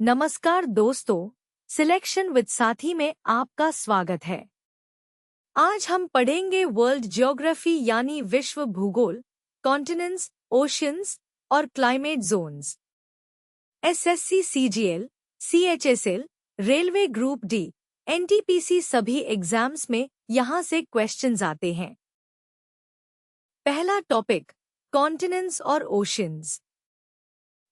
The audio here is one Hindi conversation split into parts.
नमस्कार दोस्तों, सिलेक्शन विद साथी में आपका स्वागत है। आज हम पढ़ेंगे वर्ल्ड ज्योग्राफी यानी विश्व भूगोल, कॉन्टिनेंट्स, ओशियंस और climate zones. SSC, CGL, CHSL, railway group D, NTPC सभी एग्जाम्स में यहाँ से क्वेश्चंस आते हैं। पहला टॉपिक, कॉन्टिनेंट्स और ओशियंस।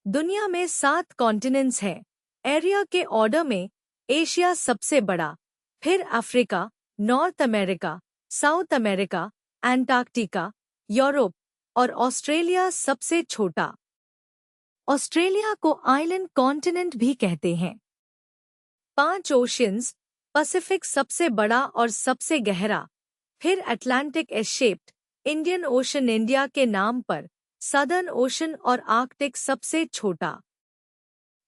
दुनिया में 7 कॉन्टिनेंट्स हैं। एरिया के ऑर्डर में एशिया सबसे बड़ा, फिर Africa, North America, South America, Antarctica, Europe और ऑस्ट्रेलिया सबसे छोटा। ऑस्ट्रेलिया को आइलैंड कॉन्टिनेंट भी कहते हैं। 5 ओशियंस, पैसिफिक सबसे बड़ा और सबसे गहरा, फिर Atlantic S shaped, Indian Ocean India के नाम पर, सदर्न ओशन और आर्कटिक सबसे छोटा।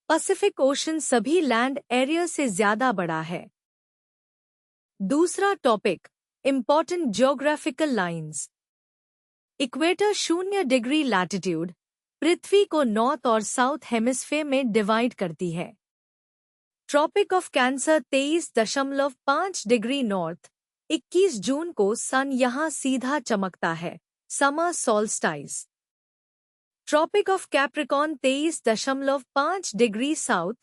पैसिफिक ओशन सभी लैंड एरिया से ज्यादा बड़ा है। दूसरा topic, important geographical lines. Equator 0 degree latitude पृथ्वी को नॉर्थ और साउथ हेमिस्फेयर में डिवाइड करती है। Tropic of Cancer 23.5 degree north, 21 June को सन यहां सीधा चमकता है, summer solstice. Tropic of Capricorn 23.5 degree south,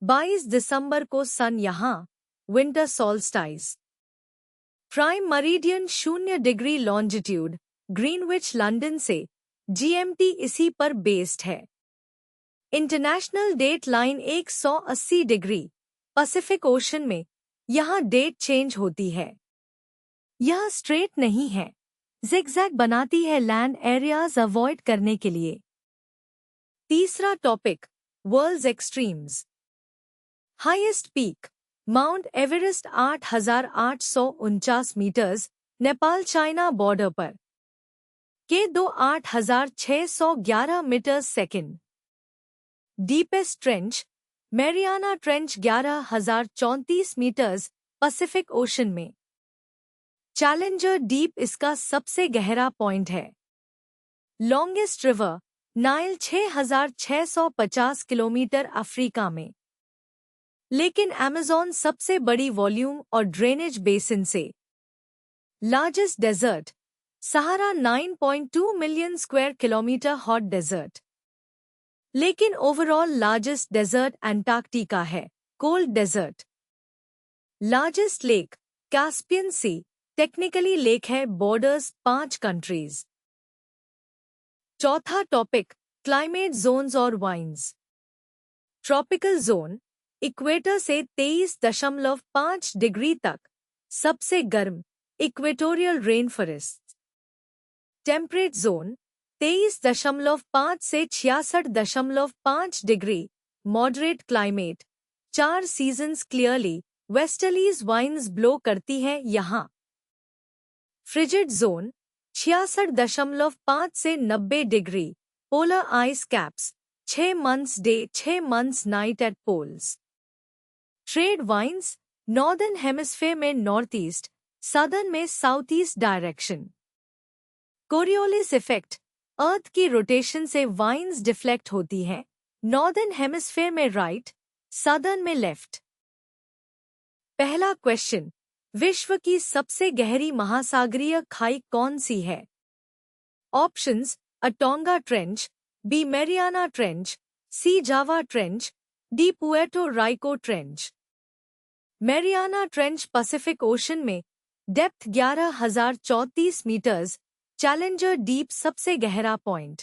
22 दिसंबर को सन यहां, winter solstice. Prime meridian 0 degree longitude, Greenwich London से, जीएमटी इसी पर बेस्ड है। International date line 180 degree, Pacific ocean में, यहां डेट चेंज होती है। यह स्ट्रेट नहीं है, जिगजैग बनाती है लैंड एरियाज अवॉइड करने के लिए। तीसरा topic, world's extremes. Highest peak, Mount Everest 8,849 metres, Nepal China border पर। K 8,611 metre second. Deepest trench, Mariana trench 11,034 metres, Pacific ocean में। चैलेंजर डीप इसका सबसे गहरा पॉइंट है। Longest river, Nile 6,650 kilometre Africa में। लेकिन अमेज़न सबसे बड़ी वॉल्यूम और ड्रेनेज बेसिन से। Largest desert, Sahara 9.2 million square kilometre hot desert. लेकिन ओवरऑल लार्जेस्ट डेजर्ट एंटार्क्टिका है, cold desert. Largest lake, Caspian Sea, technically lake है, बॉर्डर्स 5 कंट्रीज। चौथा टॉपिक, क्लाइमेट जोन्स और वाइन्स। ट्रॉपिकल जोन, इक्वेटर से 23.5 डिग्री तक, सबसे गर्म, equatorial rain forest. Temperate zone, 23.5 से 66.5 degree, moderate climate, 4 seasons, clearly westerlies winds blow करती है यहाँ। फ्रिजिड जोन, 66.5 से 90 degree, polar ice caps, 6 months day 6 months night at poles. Trade winds, northern hemisphere में नॉर्थ ईस्ट, सदर्न में south east direction. Coriolis effect, earth की रोटेशन से वाइन्स डिफ्लेक्ट होती हैं, नॉर्दर्न हेमिस्फेयर में राइट, सदर्न में लेफ्ट। पहला क्वेश्चन, विश्व की सबसे गहरी महासागरीय खाई कौन सी है? Options, a Tonga trench, B Mariana trench, C Java trench, D Puerto Rico trench. Mariana trench Pacific ocean में, डेप्थ 11,034 मीटर्स, चैलेंजर डीप सबसे गहरा point.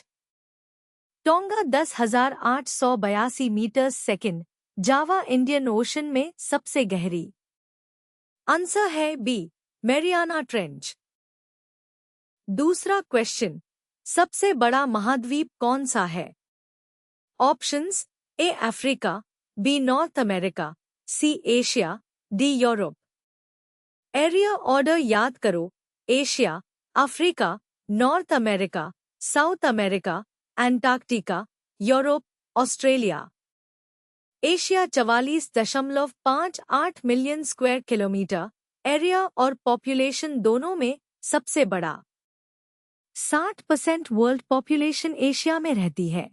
Tonga 10,882 metres second, Java Indian ocean में सबसे गहरी। आंसर है बी, मैरियाना ट्रेंच। दूसरा क्वेश्चन, सबसे बड़ा महाद्वीप कौन सा है? Options, A Africa, B North America, C Asia, D Europe. Area order याद करो, Asia, Africa, North America, South America, Antarctica, Europe, Australia. Asia 44.58 million square kilometre, area और पॉपुलेशन दोनों में सबसे बड़ा। 60% वर्ल्ड पॉपुलेशन एशिया में रहती है।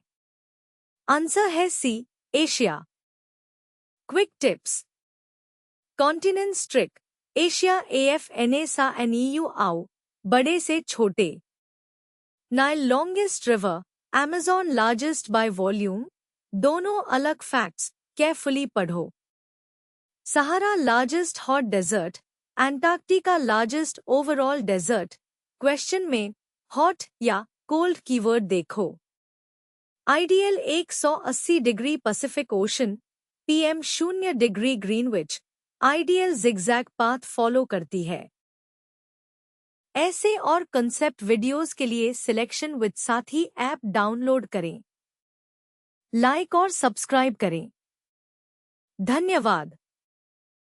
आंसर है C, Asia. Quick tips. Continents trick. Asia AFNA सा NEU आओ, बड़े से छोटे। Nile longest river, Amazon largest by volume, दोनों अलग फैक्ट्स केयरफुली पढ़ो। Sahara largest hot desert, Antarctica largest overall desert. Question में हॉट या कोल्ड कीवर्ड देखो। IDL 180 degree Pacific Ocean, PM 0 degree Greenwich, IDL zigzag path follow करती है। ऐसे और कंसेप्ट वीडियोस के लिए selection with Saathi app download करें। लाइक और सब्सक्राइब करें। धन्यवाद।